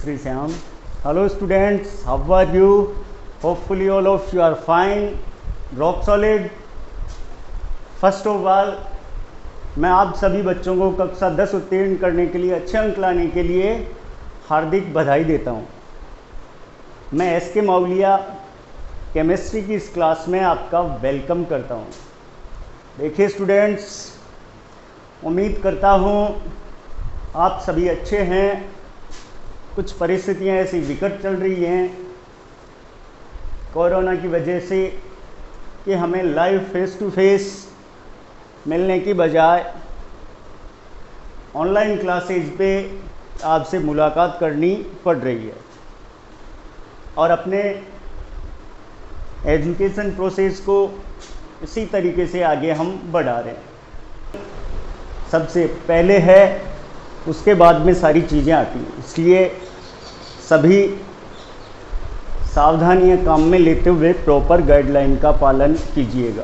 Sri Syam. Hello students, how are you? Hopefully all of you are fine, rock solid. First of all, मैं आप सभी बच्चों को कक्षा 10 उत्तीर्ण करने के लिए, अच्छे अंक लाने के लिए हार्दिक बधाई देता हूँ। मैं एस के मौलिया केमिस्ट्री की इस क्लास में आपका वेलकम करता हूँ। देखिए स्टूडेंट्स, उम्मीद करता हूँ आप सभी अच्छे हैं। कुछ परिस्थितियाँ ऐसी विकट चल रही हैं कोरोना की वजह से कि हमें लाइव फेस टू फेस मिलने की बजाय ऑनलाइन क्लासेज पे आपसे मुलाकात करनी पड़ रही है और अपने एजुकेशन प्रोसेस को इसी तरीके से आगे हम बढ़ा रहे हैं। सबसे पहले है, उसके बाद में सारी चीज़ें आती हैं, इसलिए सभी सावधानियां काम में लेते हुए प्रॉपर गाइडलाइन का पालन कीजिएगा।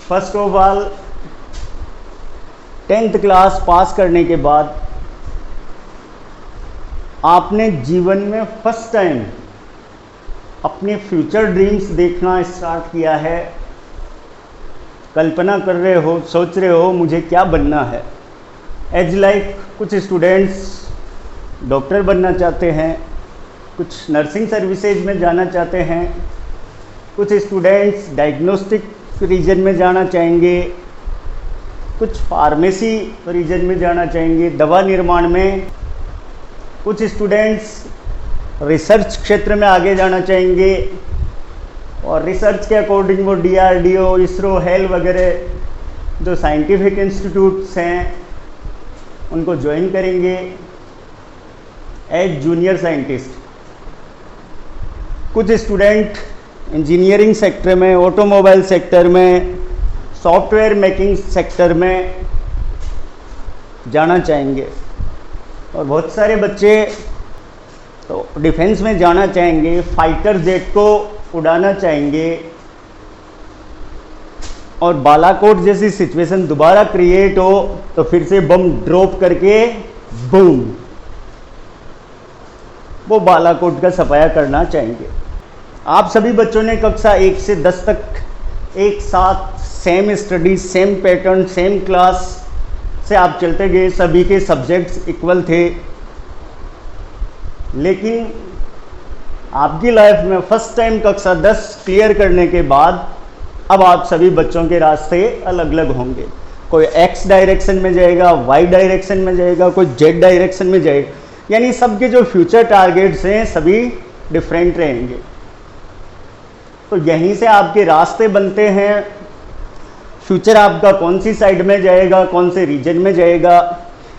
First of all, 10th class pass करने के बाद आपने जीवन में फर्स्ट टाइम अपने फ्यूचर ड्रीम्स देखना स्टार्ट किया है। कल्पना कर रहे हो, सोच रहे हो मुझे क्या बनना है। एज लाइक कुछ स्टूडेंट्स डॉक्टर बनना चाहते हैं, कुछ नर्सिंग सर्विसेज में जाना चाहते हैं, कुछ स्टूडेंट्स डायग्नोस्टिक रीजन में जाना चाहेंगे, कुछ फार्मेसी रीजन में जाना चाहेंगे, दवा निर्माण में, कुछ स्टूडेंट्स रिसर्च क्षेत्र में आगे जाना चाहेंगे और रिसर्च के अकॉर्डिंग वो DRDO, इसरो, हेल वगैरह जो साइंटिफिक इंस्टीट्यूट्स हैं उनको ज्वाइन करेंगे एज जूनियर साइंटिस्ट। कुछ स्टूडेंट इंजीनियरिंग सेक्टर में, ऑटोमोबाइल सेक्टर में, सॉफ्टवेयर मेकिंग सेक्टर में जाना चाहेंगे और बहुत सारे बच्चे तो डिफेंस में जाना चाहेंगे, फाइटर जेट को उड़ाना चाहेंगे और बालाकोट जैसी सिचुएशन दोबारा क्रिएट हो तो फिर से बम ड्रॉप करके बूम वो बालाकोट का सफाया करना चाहेंगे। आप सभी बच्चों ने कक्षा 1 से 10 तक एक साथ same study, same pattern, same class से आप चलते गए, सभी के सब्जेक्ट्स इक्वल थे। लेकिन आपकी लाइफ में फर्स्ट टाइम कक्षा 10 क्लियर करने के बाद अब आप सभी बच्चों के रास्ते अलग अलग होंगे। कोई X डायरेक्शन में जाएगा, Y डायरेक्शन में जाएगा, कोई Z डायरेक्शन में जाएगा, यानी सबके जो फ्यूचर टारगेट्स हैं सभी डिफरेंट रहेंगे। तो यहीं से आपके रास्ते बनते हैं। फ्यूचर आपका कौन सी साइड में जाएगा, कौन से रीजन में जाएगा,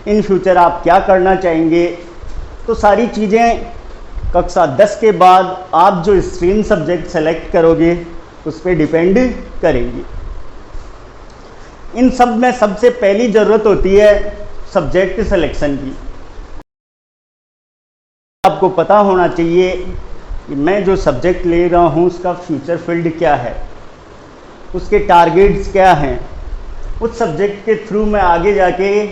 इन फ्यूचर आप क्या करना चाहेंगे, तो सारी चीज़ें कक्षा 10 के बाद आप जो स्ट्रीम सब्जेक्ट सेलेक्ट करोगे उस पर डिपेंड करेंगी। इन सब में सबसे पहली ज़रूरत होती है सब्जेक्ट सिलेक्शन की। आपको पता होना चाहिए कि मैं जो सब्जेक्ट ले रहा हूँ उसका फ्यूचर फील्ड क्या है, उसके टारगेट्स क्या हैं, उस सब्जेक्ट के थ्रू मैं आगे जाके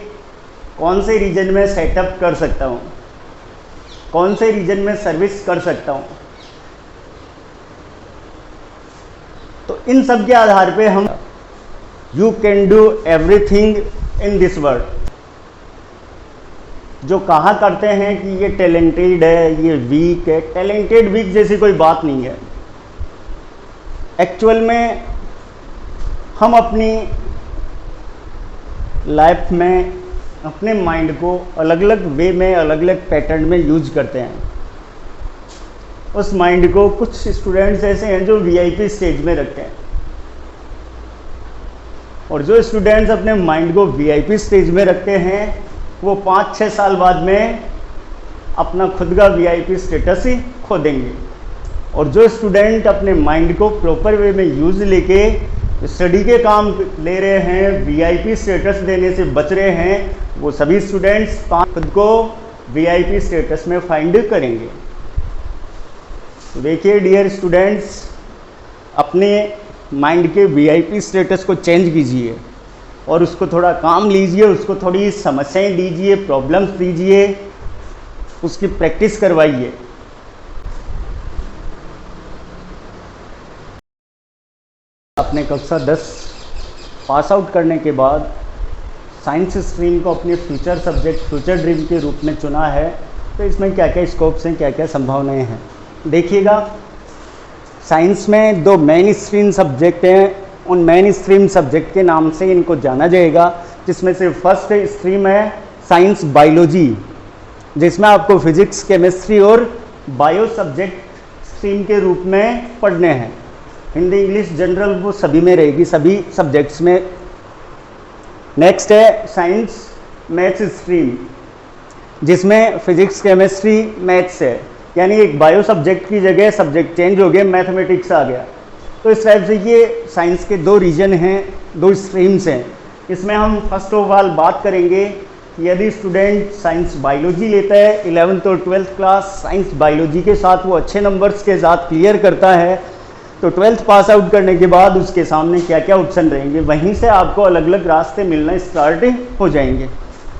कौन से रीजन में सेटअप कर सकता हूँ, कौन से रीजन में सर्विस कर सकता हूँ। तो इन सब के आधार पे हम you can do everything in this world. जो कहा करते हैं कि ये टैलेंटेड है, ये वीक है, टैलेंटेड वीक जैसी कोई बात नहीं है। एक्चुअल में हम अपनी लाइफ में अपने माइंड को अलग अलग वे में, अलग अलग पैटर्न में यूज करते हैं। उस माइंड को कुछ स्टूडेंट्स ऐसे हैं जो VIP स्टेज में रखते हैं और जो स्टूडेंट्स अपने माइंड को VIP स्टेज में रखते हैं वो 5-6 साल बाद में अपना खुद का VIP स्टेटस ही खो देंगे। और जो स्टूडेंट अपने माइंड को प्रॉपर वे में यूज लेके स्टडी के काम ले रहे हैं, VIP स्टेटस देने से बच रहे हैं, वो सभी स्टूडेंट्स खुद को VIP स्टेटस में फाइंड करेंगे। तो देखिए डियर स्टूडेंट्स, अपने माइंड के VIP स्टेटस को चेंज कीजिए। और उसको थोड़ा काम लीजिए, उसको थोड़ी समस्याएं दीजिए, प्रॉब्लम्स दीजिए, उसकी प्रैक्टिस करवाइए। अपने कक्षा 10 पास आउट करने के बाद साइंस स्ट्रीम को अपने फ्यूचर सब्जेक्ट, फ्यूचर ड्रीम के रूप में चुना है, तो इसमें क्या क्या स्कोप्स हैं, क्या क्या संभावनाएं हैं। देखिएगा, साइंस में 2 मेन स्ट्रीम सब्जेक्ट हैं, उन मेन स्ट्रीम सब्जेक्ट के नाम से इनको जाना जाएगा, जिसमें से फर्स्ट स्ट्रीम है साइंस बायोलॉजी, जिसमें आपको फिजिक्स, केमिस्ट्री और बायो सब्जेक्ट स्ट्रीम के रूप में पढ़ने हैं। हिंदी, इंग्लिश, जनरल वो सभी में रहेगी, सभी सब्जेक्ट्स में। नेक्स्ट है साइंस मैथ्स स्ट्रीम, जिसमें फिजिक्स, केमिस्ट्री, मैथ्स है, यानी एक बायो सब्जेक्ट की जगह सब्जेक्ट चेंज हो गया, मैथमेटिक्स आ गया। तो इस टाइप से ये साइंस के 2 रीजन हैं, 2 स्ट्रीम्स हैं। इसमें हम फर्स्ट ऑफ ऑल बात करेंगे कि यदि स्टूडेंट साइंस बायोलॉजी लेता है, 11th और 12th क्लास साइंस बायोलॉजी के साथ वो अच्छे नंबर्स के साथ क्लियर करता है, तो 12th पास आउट करने के बाद उसके सामने क्या क्या ऑप्शन रहेंगे, वहीं से आपको अलग अलग रास्ते मिलना स्टार्ट हो जाएंगे।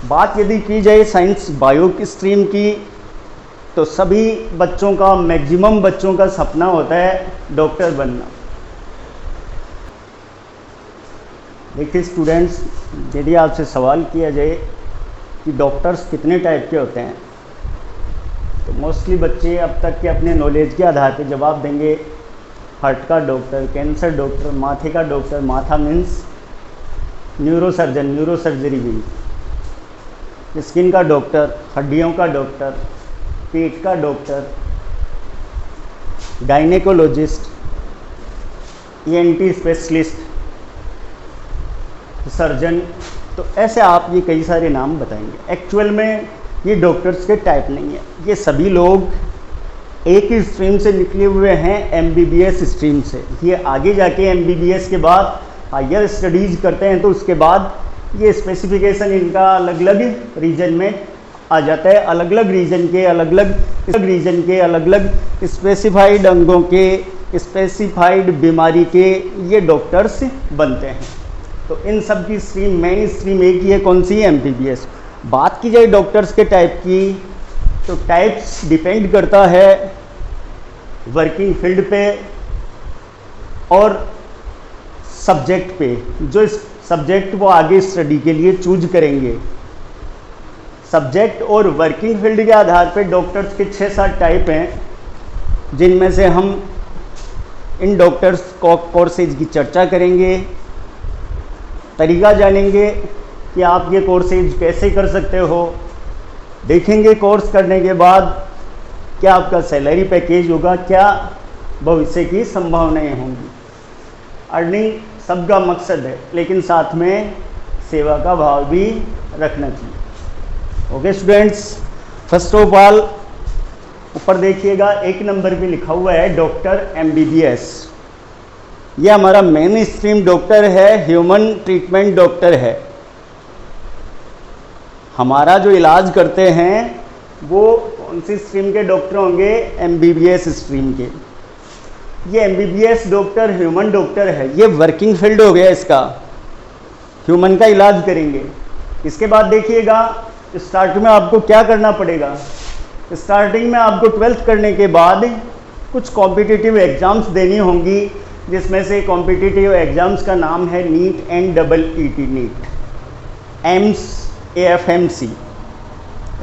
बात यदि की जाए साइंस बायो की स्ट्रीम की, तो सभी बच्चों का, मैक्सिमम बच्चों का सपना होता है डॉक्टर बनना। देखिए स्टूडेंट्स, यदि आपसे सवाल किया जाए कि डॉक्टर्स कितने टाइप के होते हैं, तो मोस्टली बच्चे अब तक के अपने नॉलेज के आधार पर जवाब देंगे हार्ट का डॉक्टर, कैंसर डॉक्टर, माथे का डॉक्टर, माथा मीन्स न्यूरोसर्जन, न्यूरोसर्जरी भी, स्किन का डॉक्टर, हड्डियों का डॉक्टर, पेट का doctor, gynaecologist, ENT specialist, surgeon. तो ऐसे आप ये कई सारे नाम बताएंगे। एक्चुअल में ये डॉक्टर्स के टाइप नहीं है, ये सभी लोग एक ही स्ट्रीम से निकले हुए हैं, MBBS स्ट्रीम से। ये आगे जाके MBBS के बाद हायर स्टडीज़ करते हैं, तो उसके बाद ये स्पेसिफिकेशन इनका अलग अलग रीजन में आ जाता है। अलग अलग रीजन के अलग अलग स्पेसिफाइड अंगों के, स्पेसिफाइड बीमारी के ये डॉक्टर्स बनते हैं। तो इन सब की स्ट्रीम, मेन स्ट्रीम एक ही है, कौन सी है? MBBS। बात की जाए डॉक्टर्स के टाइप की, तो टाइप्स डिपेंड करता है वर्किंग फील्ड पे और सब्जेक्ट पे, जो सब्जेक्ट वो आगे स्टडी के लिए चूज करेंगे। सब्जेक्ट और वर्किंग फील्ड के आधार पे डॉक्टर्स के 6-7 टाइप हैं, जिनमें से हम इन डॉक्टर्स कोर्सेज की चर्चा करेंगे, तरीका जानेंगे कि आप ये कोर्सेज कैसे कर सकते हो, देखेंगे कोर्स करने के बाद क्या आपका सैलरी पैकेज होगा, क्या भविष्य की संभावनाएं होंगी। अर्निंग सबका मकसद है, लेकिन साथ में सेवा का भाव भी रखना चाहिए। Okay students, first of all ऊपर देखिएगा 1 नंबर पे लिखा हुआ है डॉक्टर MBBS। ये हमारा मेन स्ट्रीम डॉक्टर है, ह्यूमन ट्रीटमेंट डॉक्टर है। हमारा जो इलाज करते हैं वो कौन सी स्ट्रीम के डॉक्टर होंगे? MBBS स्ट्रीम के। ये MBBS डॉक्टर ह्यूमन डॉक्टर है, ये वर्किंग फील्ड हो गया इसका, ह्यूमन का इलाज करेंगे। इसके बाद देखिएगा स्टार्ट में आपको क्या करना पड़ेगा। स्टार्टिंग में आपको 12th करने के बाद कुछ कॉम्पिटिटिव एग्ज़ाम्स देनी होंगी, जिसमें से कॉम्पिटिटिव एग्ज़ाम्स का नाम है NEET and EET, NEET, AIIMS, AFMC।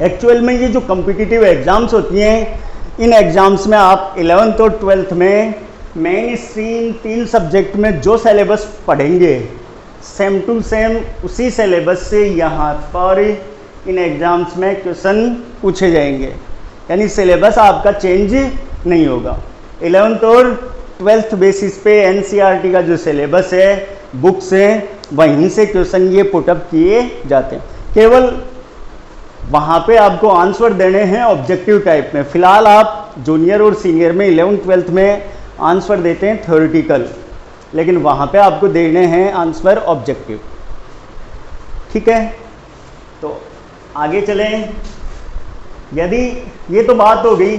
Actual में ये जो कॉम्पिटिटिव एग्ज़ाम्स होती हैं, इन एग्ज़ाम्स में आप 11th और 12th में मेन स्ट्रीम 3 सब्जेक्ट में जो सिलेबस पढ़ेंगे, सेम टू सेम उसी सिलेबस से यहाँ पर इन एग्ज़ाम्स में क्वेश्चन पूछे जाएंगे, यानी सिलेबस आपका चेंज नहीं होगा। 11th और 12th बेसिस पे NCERT का जो सिलेबस है, बुक्स हैं, वहीं से क्वेश्चन ये पुटअप किए जाते हैं। केवल वहाँ पे आपको आंसर देने हैं ऑब्जेक्टिव टाइप में। फ़िलहाल आप जूनियर और सीनियर में 11th 12th में आंसर देते हैं थ्योरेटिकल, लेकिन वहाँ पे आपको देने हैं आंसर ऑब्जेक्टिव। ठीक है, तो आगे चलें। यदि ये तो बात हो गई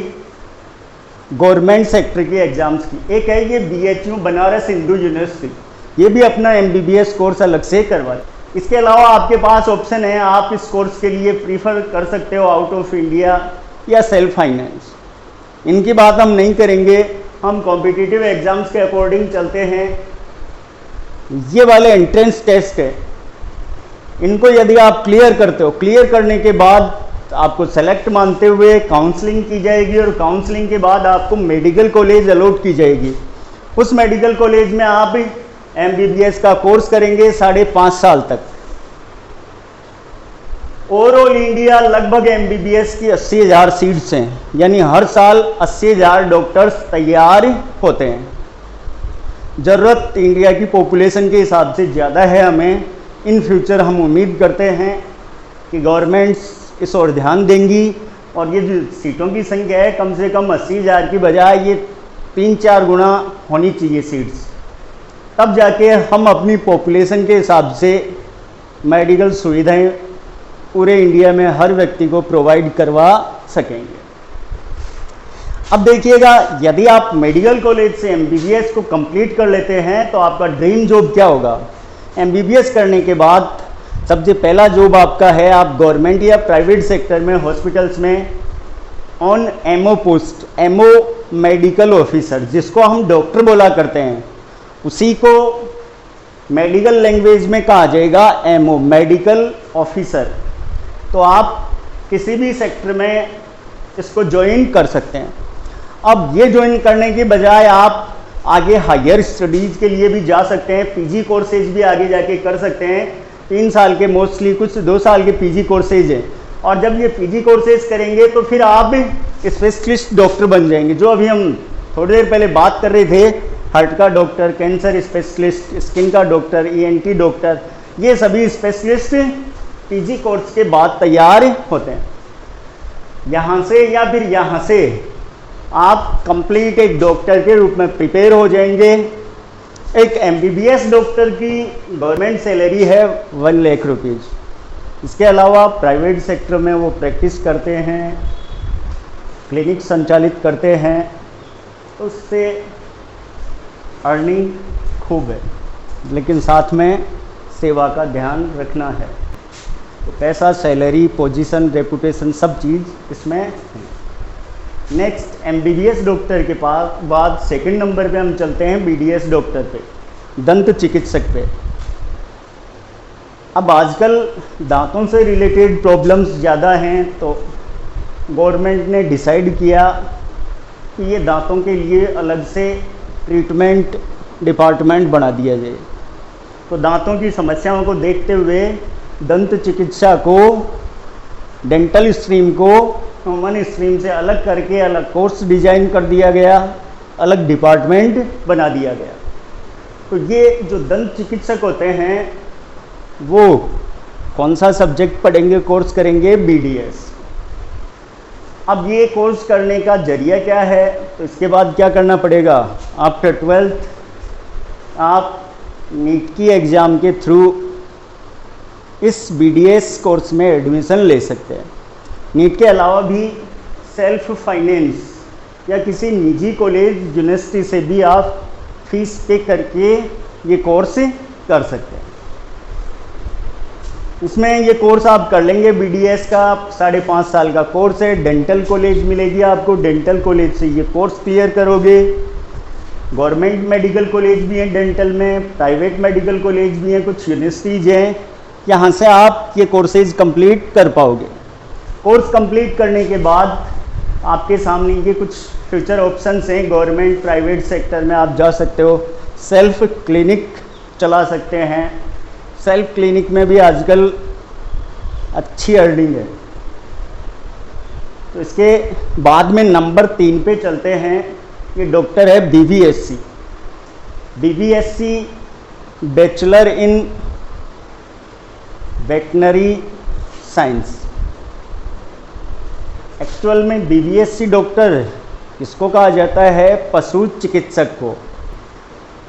गवर्नमेंट सेक्टर के एग्ज़ाम्स की। एक है ये BHU बनारस हिंदू यूनिवर्सिटी, ये भी अपना MBBS कोर्स अलग से करवाती। इसके अलावा आपके पास ऑप्शन है, आप इस कोर्स के लिए प्रीफर कर सकते हो आउट ऑफ इंडिया या सेल्फ फाइनेंस। इनकी बात हम नहीं करेंगे, हम कॉम्पिटिटिव एग्जाम्स के अकॉर्डिंग चलते हैं। ये वाले एंट्रेंस टेस्ट है, इनको यदि आप क्लियर करते हो, क्लियर करने के बाद आपको सेलेक्ट मानते हुए काउंसलिंग की जाएगी और काउंसलिंग के बाद आपको मेडिकल कॉलेज अलॉट की जाएगी। उस मेडिकल कॉलेज में आप MBBS का कोर्स करेंगे 5.5 साल तक। ओवरऑल इंडिया लगभग MBBS की 80,000 सीट्स हैं, यानी हर साल 80,000 डॉक्टर्स तैयार होते हैं। ज़रूरत इंडिया की पॉपुलेशन के हिसाब से ज़्यादा है हमें। इन फ्यूचर हम उम्मीद करते हैं कि गवर्नमेंट्स इस ओर ध्यान देंगी और ये जो सीटों की संख्या है कम से कम 80,000 की बजाय ये 3-4 गुना होनी चाहिए सीट्स, तब जाके हम अपनी पॉपुलेशन के हिसाब से मेडिकल सुविधाएं पूरे इंडिया में हर व्यक्ति को प्रोवाइड करवा सकेंगे। अब देखिएगा, यदि आप मेडिकल कॉलेज से MBBS को कंप्लीट कर लेते हैं तो आपका ड्रीम जॉब क्या होगा। MBBS करने के बाद सबसे पहला जॉब आपका है, आप गवर्नमेंट या प्राइवेट सेक्टर में हॉस्पिटल्स में on MO post, MO medical officer, जिसको हम डॉक्टर बोला करते हैं, उसी को मेडिकल लैंग्वेज में कहा जाएगा MO मेडिकल ऑफिसर। तो आप किसी भी सेक्टर में इसको ज्वाइन कर सकते हैं। अब ये ज्वाइन करने के बजाय आप आगे हायर स्टडीज़ के लिए भी जा सकते हैं, PG कोर्सेज भी आगे जाके कर सकते हैं। 3 साल के मोस्टली, कुछ 2 साल के PG कोर्सेज हैं, और जब ये PG कोर्सेज करेंगे तो फिर आप स्पेशलिस्ट डॉक्टर बन जाएंगे। जो अभी हम थोड़ी देर पहले बात कर रहे थे, हार्ट का डॉक्टर, कैंसर स्पेशलिस्ट, स्किन का डॉक्टर, ENT डॉक्टर, ये सभी स्पेशलिस्ट PG कोर्स के बाद तैयार होते हैं। यहाँ से या फिर यहाँ से आप कंप्लीट एक डॉक्टर के रूप में प्रिपेयर हो जाएंगे। एक MBBS डॉक्टर की गवर्नमेंट सैलरी है 1 लाख रुपीज़। इसके अलावा प्राइवेट सेक्टर में वो प्रैक्टिस करते हैं, क्लिनिक संचालित करते हैं, तो उससे अर्निंग खूब है, लेकिन साथ में सेवा का ध्यान रखना है। तो पैसा, सैलरी, पोजीशन, रेपुटेशन, सब चीज़ इसमें है। नेक्स्ट MBBS डॉक्टर के बाद सेकंड नंबर पे हम चलते हैं BDS डॉक्टर पे, दंत चिकित्सक पे। अब आजकल दांतों से रिलेटेड प्रॉब्लम्स ज़्यादा हैं, तो गवर्नमेंट ने डिसाइड किया कि ये दांतों के लिए अलग से ट्रीटमेंट डिपार्टमेंट बना दिया जाए। तो दांतों की समस्याओं को देखते हुए दंत चिकित्सा को, डेंटल स्ट्रीम को ह्यूमन स्ट्रीम से अलग करके अलग कोर्स डिजाइन कर दिया गया, अलग डिपार्टमेंट बना दिया गया। तो ये जो दंत चिकित्सक होते हैं वो कौन सा सब्जेक्ट पढ़ेंगे, कोर्स करेंगे, BDS। अब ये कोर्स करने का जरिया क्या है, तो इसके बाद क्या करना पड़ेगा, आफ्टर 12th आप नीट की एग्ज़ाम के थ्रू इस BDS कोर्स में एडमिशन ले सकते हैं। नीट के अलावा भी सेल्फ फाइनेंस या किसी निजी कॉलेज, यूनिवर्सिटी से भी आप फीस पे करके ये कोर्स कर सकते हैं। इसमें ये कोर्स आप कर लेंगे BDS का, 5.5 साल का कोर्स है। डेंटल कॉलेज मिलेगी आपको, डेंटल कॉलेज से ये कोर्स क्लियर करोगे। गवर्नमेंट मेडिकल कॉलेज भी हैं डेंटल में, प्राइवेट मेडिकल कॉलेज भी हैं, कुछ यूनिवर्सिटीज़ हैं, यहाँ से आप ये कोर्सेज कंप्लीट कर पाओगे। कोर्स कंप्लीट करने के बाद आपके सामने ये कुछ फ्यूचर ऑप्शंस हैं। गवर्नमेंट, प्राइवेट सेक्टर में आप जा सकते हो, सेल्फ क्लिनिक चला सकते हैं। सेल्फ क्लिनिक में भी आजकल अच्छी अर्निंग है। तो इसके बाद में नंबर 3 पे चलते हैं। ये डॉक्टर है BVSC। BVSC bachelor in veterinary science. Actual में BVSC डॉक्टर किसको कहा जाता है, पशु चिकित्सक को।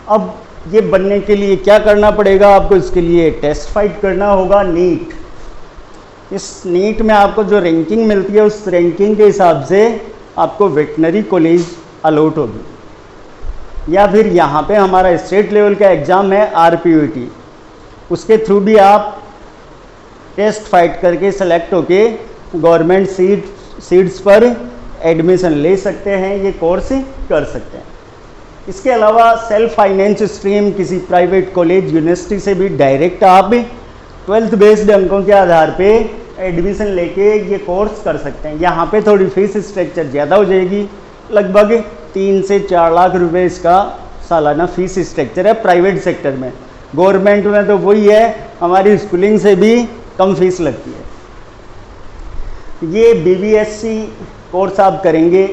अब ये बनने के लिए क्या करना पड़ेगा आपको, इसके लिए टेस्ट फाइट करना होगा, नीट। इस नीट में आपको जो रैंकिंग मिलती है उस रैंकिंग के हिसाब से आपको वेटनरी कॉलेज अलॉट होगी। या फिर यहाँ पे हमारा स्टेट लेवल का एग्ज़ाम है RPUT, उसके थ्रू भी आप टेस्ट फाइट करके सेलेक्ट होके गवर्नमेंट सीट्स पर एडमिशन ले सकते हैं, ये कोर्स कर सकते हैं। इसके अलावा सेल्फ फाइनेंस स्ट्रीम किसी प्राइवेट कॉलेज यूनिवर्सिटी से भी डायरेक्ट आप 12th बेस्ड अंकों के आधार पे एडमिशन लेके ये कोर्स कर सकते हैं। यहाँ पे थोड़ी फीस स्ट्रक्चर ज़्यादा हो जाएगी, लगभग 3 से 4 लाख रुपए इसका सालाना फीस स्ट्रक्चर है प्राइवेट सेक्टर में। गवर्नमेंट में तो वही है, हमारी स्कूलिंग से भी कम फीस लगती है। ये BBSc कोर्स आप करेंगे,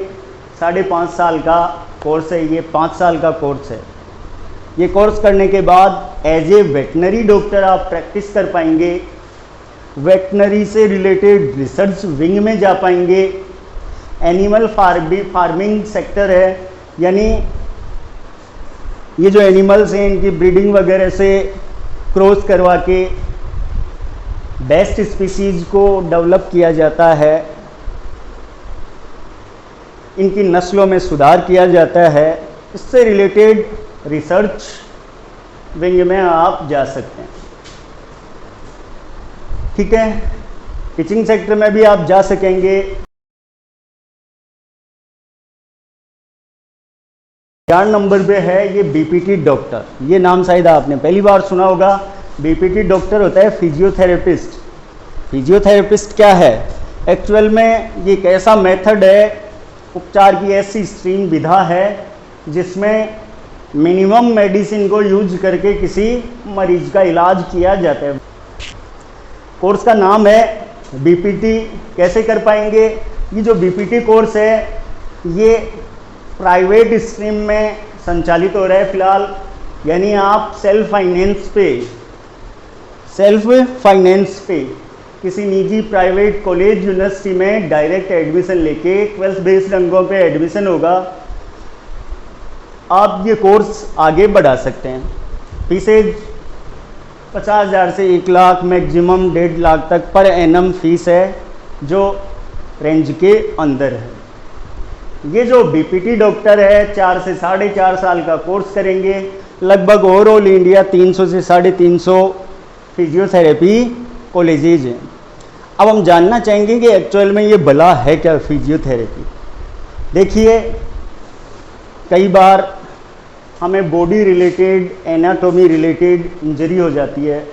5.5 साल का कोर्स है, ये 5 साल का कोर्स है। ये कोर्स करने के बाद एज ए वेटनरी डॉक्टर आप प्रैक्टिस कर पाएंगे, वेटनरी से रिलेटेड रिसर्च विंग में जा पाएंगे। एनिमल फार्मिंग सेक्टर है, यानी ये जो एनिमल्स हैं इनकी ब्रीडिंग वगैरह से क्रॉस करवा के बेस्ट स्पीसीज को डेवलप किया जाता है, इनकी नस्लों में सुधार किया जाता है। इससे रिलेटेड रिसर्च विंग में आप जा सकते हैं। ठीक है, टीचिंग सेक्टर में भी आप जा सकेंगे। चार नंबर पे है ये BPT डॉक्टर। ये नाम शायद आपने पहली बार सुना होगा। BPT डॉक्टर होता है फिजियोथेरेपिस्ट। फिजियोथेरेपिस्ट क्या है? एक्चुअल में ये एक ऐसा मेथड है, उपचार की ऐसी स्ट्रीम विधा है जिसमें मिनिमम मेडिसिन को यूज करके किसी मरीज का इलाज किया जाता है। कोर्स का नाम है BPT। कैसे कर पाएंगे? ये जो BPT कोर्स है ये प्राइवेट स्ट्रीम में संचालित हो रहा है फिलहाल, यानी आप सेल्फ फाइनेंस पे किसी निजी प्राइवेट कॉलेज यूनिवर्सिटी में डायरेक्ट एडमिशन लेके 12th बेस्ड अंकों पे एडमिशन होगा। आप ये कोर्स आगे बढ़ा सकते हैं। फीसेज 50,000 से 1 लाख, मैक्सिमम 1.5 लाख तक पर एनम फीस है, जो रेंज के अंदर है। ये जो BPT डॉक्टर है 4 से 4.5 साल का कोर्स करेंगे। लगभग ओवरऑल इंडिया 300 से 350 फिजियोथेरेपी कॉलेजेज हैं। अब हम जानना चाहेंगे कि एक्चुअल में ये भला है क्या फिजियोथेरेपी। देखिए, कई बार हमें body related, anatomy related injury हो जाती है,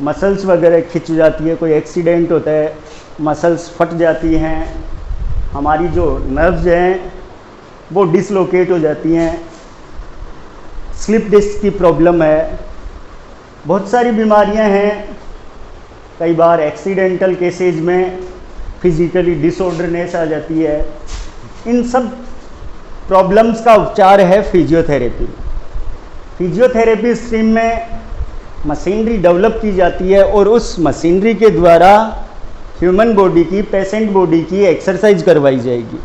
मसल्स वगैरह खिंच जाती है, कोई एक्सीडेंट होता है, मसल्स फट जाती हैं, हमारी जो नर्व्स हैं वो डिसलोकेट हो जाती हैं, स्लिप डिस्क की प्रॉब्लम है, बहुत सारी बीमारियां हैं। कई बार एक्सीडेंटल केसेज में फिजिकली डिसऑर्डरनेस आ जाती है। इन सब प्रॉब्लम्स का उपचार है फिजियोथेरेपी। फिजियोथेरेपी स्ट्रीम में मशीनरी डेवलप की जाती है और उस मशीनरी के द्वारा ह्यूमन बॉडी की, पेशेंट बॉडी की एक्सरसाइज करवाई जाएगी।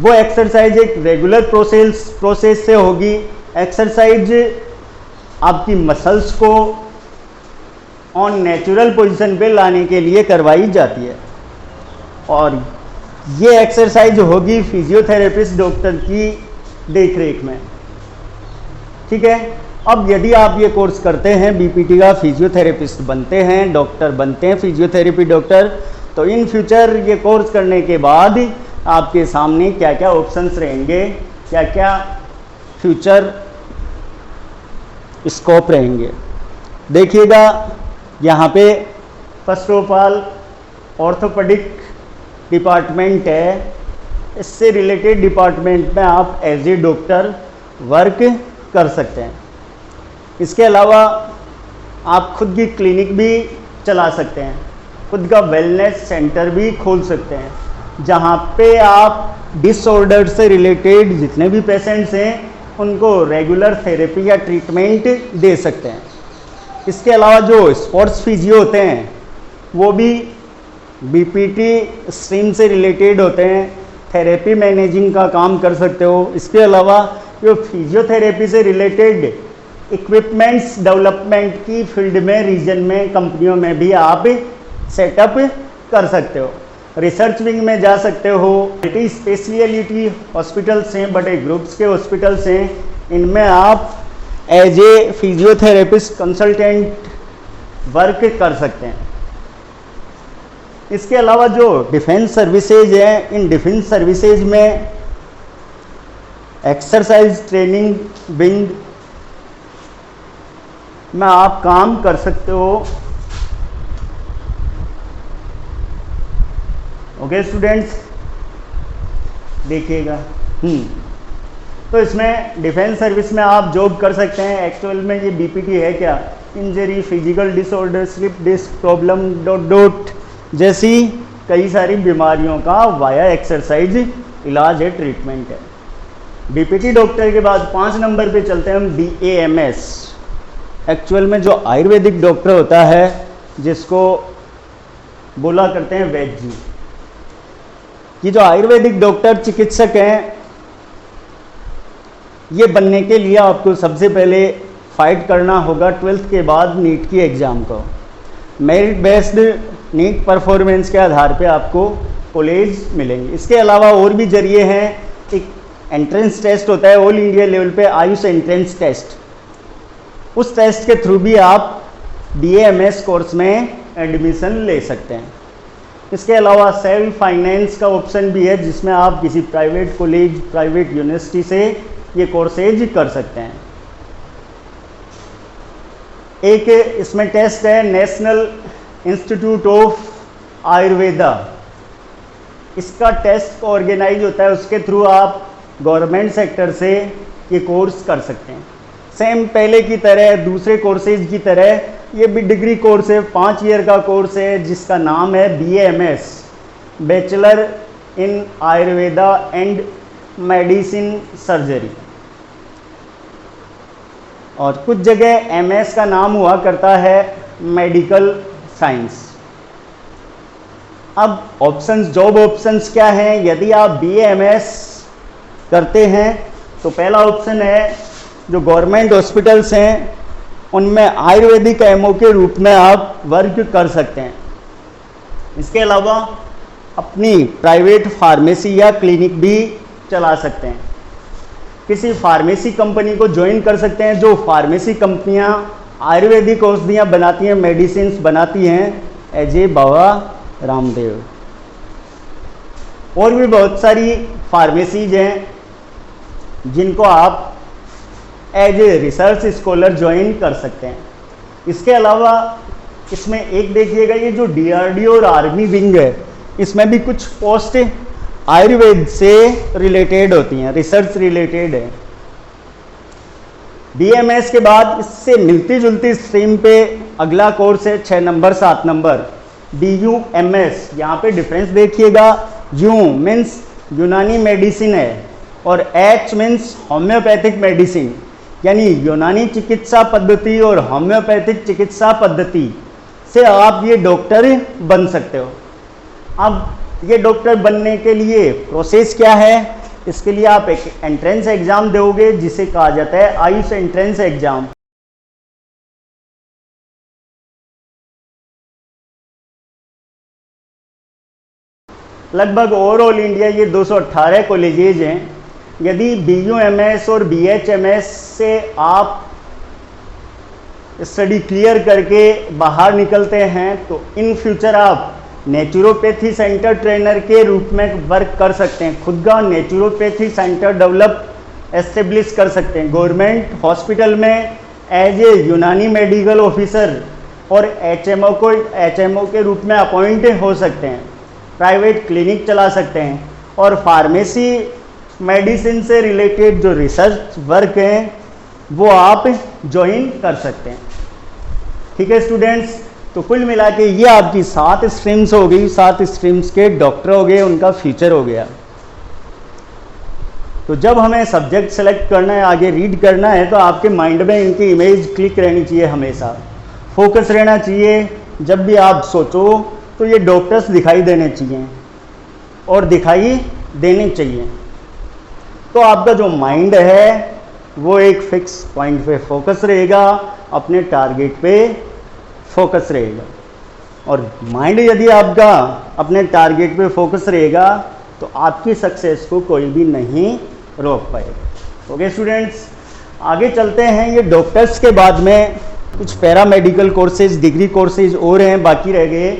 वो एक्सरसाइज एक रेगुलर प्रोसेस से होगी। एक्सरसाइज आपकी मसल्स को ऑन नेचुरल पोजीशन पे लाने के लिए करवाई जाती है और ये एक्सरसाइज होगी फिजियोथेरेपिस्ट डॉक्टर की देखरेख में। ठीक है, अब यदि आप ये कोर्स करते हैं, BPT का फिजियोथेरेपिस्ट बनते हैं, डॉक्टर बनते हैं, फिजियोथेरेपी डॉक्टर, तो इन फ्यूचर ये कोर्स करने के बाद आपके सामने क्या क्या ऑप्शंस रहेंगे, क्या क्या फ्यूचर स्कोप रहेंगे। देखिएगा, यहाँ पे first of all orthopaedic department है। इससे रिलेटेड डिपार्टमेंट में आप एज ए डॉक्टर वर्क कर सकते हैं। इसके अलावा आप खुद की क्लिनिक भी चला सकते हैं, खुद का वेलनेस सेंटर भी खोल सकते हैं, जहाँ पे आप डिसऑर्डर से रिलेटेड जितने भी पेशेंट्स हैं उनको रेगुलर थेरेपी या ट्रीटमेंट दे सकते हैं। इसके अलावा जो स्पोर्ट्स फिजियो होते हैं वो भी BPT स्ट्रीम से रिलेटेड होते हैं, थेरेपी मैनेजिंग का काम कर सकते हो। इसके अलावा जो फिजियोथेरेपी से रिलेटेड इक्विपमेंट्स डेवलपमेंट की फील्ड में, रीजन में, कंपनियों में भी आप सेटअप कर सकते हो। रिसर्च विंग में जा सकते हो। मल्टी स्पेशलिटी हॉस्पिटल्स हैं, बड़े ग्रुप्स के हॉस्पिटल्स हैं, इनमें आप as a physiotherapist consultant work कर सकते हैं। इसके अलावा जो डिफेंस सर्विसेज है, इन डिफेंस सर्विसेज में एक्सरसाइज ट्रेनिंग विंग में आप काम कर सकते हो। ओके स्टूडेंट्स, देखिएगा। तो इसमें डिफेंस सर्विस में आप जॉब कर सकते हैं। एक्चुअल में ये बीपीटी है क्या? Injury, physical disorder, slip disc problem dot dot जैसी कई सारी बीमारियों का वाया एक्सरसाइज इलाज है, ट्रीटमेंट है। बीपीटी डॉक्टर के बाद 5 नंबर पे चलते हैं हम बीएएमएस। एक्चुअल में जो आयुर्वेदिक डॉक्टर होता है, जिसको बोला करते हैं वैद्य जी, ये जो आयुर्वेदिक डॉक्टर चिकित्सक हैं, ये बनने के लिए आपको सबसे पहले फाइट करना होगा 12th के बाद नीट की एग्ज़ाम को। मेरिट बेस्ड नीट परफॉर्मेंस के आधार पे आपको कॉलेज मिलेंगे। इसके अलावा और भी जरिए हैं। एक एंट्रेंस टेस्ट होता है ऑल इंडिया लेवल पे, आयुष एंट्रेंस टेस्ट। उस टेस्ट के थ्रू भी आप बीएएमएस कोर्स में एडमिशन ले सकते हैं। इसके अलावा सेल्फ फाइनेंस का ऑप्शन भी है, जिसमें आप किसी प्राइवेट कॉलेज, प्राइवेट यूनिवर्सिटी से ये कोर्सेज कर सकते हैं। एक इसमें टेस्ट है नेशनल इंस्टीट्यूट ऑफ आयुर्वेदा। इसका टेस्ट ऑर्गेनाइज होता है, उसके थ्रू आप गवर्नमेंट सेक्टर से ये कोर्स कर सकते हैं। सेम पहले की तरह, दूसरे कोर्सेज की तरह ये भी डिग्री कोर्स है, 5 ईयर का कोर्स है, जिसका नाम है BAMS, bachelor in Ayurveda and medicine surgery. और कुछ जगह एमएस का नाम हुआ करता है मेडिकल साइंस। अब ऑप्शंस, जॉब ऑप्शंस क्या हैं? यदि आप बीएएमएस करते हैं तो पहला ऑप्शन है, जो गवर्नमेंट हॉस्पिटल्स हैं उनमें आयुर्वेदिक एमओ के रूप में आप वर्क कर सकते हैं। इसके अलावा अपनी प्राइवेट फार्मेसी या क्लिनिक भी चला सकते हैं। किसी फार्मेसी कंपनी को ज्वाइन कर सकते हैं। जो फार्मेसी कंपनियां आयुर्वेदिक औषधियाँ बनाती हैं, मेडिसिन बनाती हैं, एजे बाबा रामदेव। और भी बहुत सारी फार्मेसीज हैं जिनको आप as a research scholar join कर सकते हैं। इसके अलावा इसमें एक देखिएगा, ये जो डीआरडीओ और आर्मी विंग है, इसमें भी कुछ पोस्ट आयुर्वेद से रिलेटेड होती हैं, रिसर्च रिलेटेड है। बीएमएस के बाद इससे मिलती जुलती स्ट्रीम पे अगला कोर्स है 6 नंबर 7 नंबर बीयूएमएस। यहाँ पे डिफरेंस देखिएगा, यू मीन्स यूनानी मेडिसिन है और एच मीन्स होम्योपैथिक मेडिसिन, यानी यूनानी चिकित्सा पद्धति और होम्योपैथिक चिकित्सा पद्धति से आप ये डॉक्टर बन सकते हो। अब ये डॉक्टर बनने के लिए प्रोसेस क्या है? इसके लिए आप एक एंट्रेंस एग्जाम दोगे, जिसे कहा जाता है आयुष एंट्रेंस एग्जाम। लगभग ओवरऑल इंडिया ये 218 कॉलेजेज हैं। यदि बीयूएमएस और बीएचएमएस से आप स्टडी क्लियर करके बाहर निकलते हैं तो इन फ्यूचर आप नेचुरोपैथी सेंटर ट्रेनर के रूप में वर्क कर सकते हैं। खुद का नेचुरोपैथी सेंटर डेवलप एस्टेब्लिश कर सकते हैं। गवर्नमेंट हॉस्पिटल में एज ए यूनानी मेडिकल ऑफिसर और एचएमओ के रूप में अपॉइंट हो सकते हैं। प्राइवेट क्लिनिक चला सकते हैं और फार्मेसी मेडिसिन से रिलेटेड जो रिसर्च वर्क हैं वो आप ज्वाइन कर सकते हैं। ठीक है स्टूडेंट्स, तो कुल मिला के ये आपकी 7 स्ट्रीम्स हो गई। 7 स्ट्रीम्स के डॉक्टर हो गए, उनका फ्यूचर हो गया। तो जब हमें सब्जेक्ट सेलेक्ट करना है, आगे रीड करना है, तो आपके माइंड में इनकी इमेज क्लिक रहनी चाहिए, हमेशा फोकस रहना चाहिए। जब भी आप सोचो तो ये डॉक्टर्स दिखाई देने चाहिए और दिखाई देने चाहिए। तो आपका जो माइंड है वो एक फिक्स पॉइंट पे फोकस रहेगा, अपने टारगेट पे फोकस रहेगा। और माइंड यदि आपका अपने टारगेट पे फोकस रहेगा तो आपकी सक्सेस को कोई भी नहीं रोक पाएगा। ओके स्टूडेंट्स, आगे चलते हैं। ये डॉक्टर्स के बाद में कुछ पैरामेडिकल कोर्सेज, डिग्री कोर्सेज और हैं बाकी रह गए।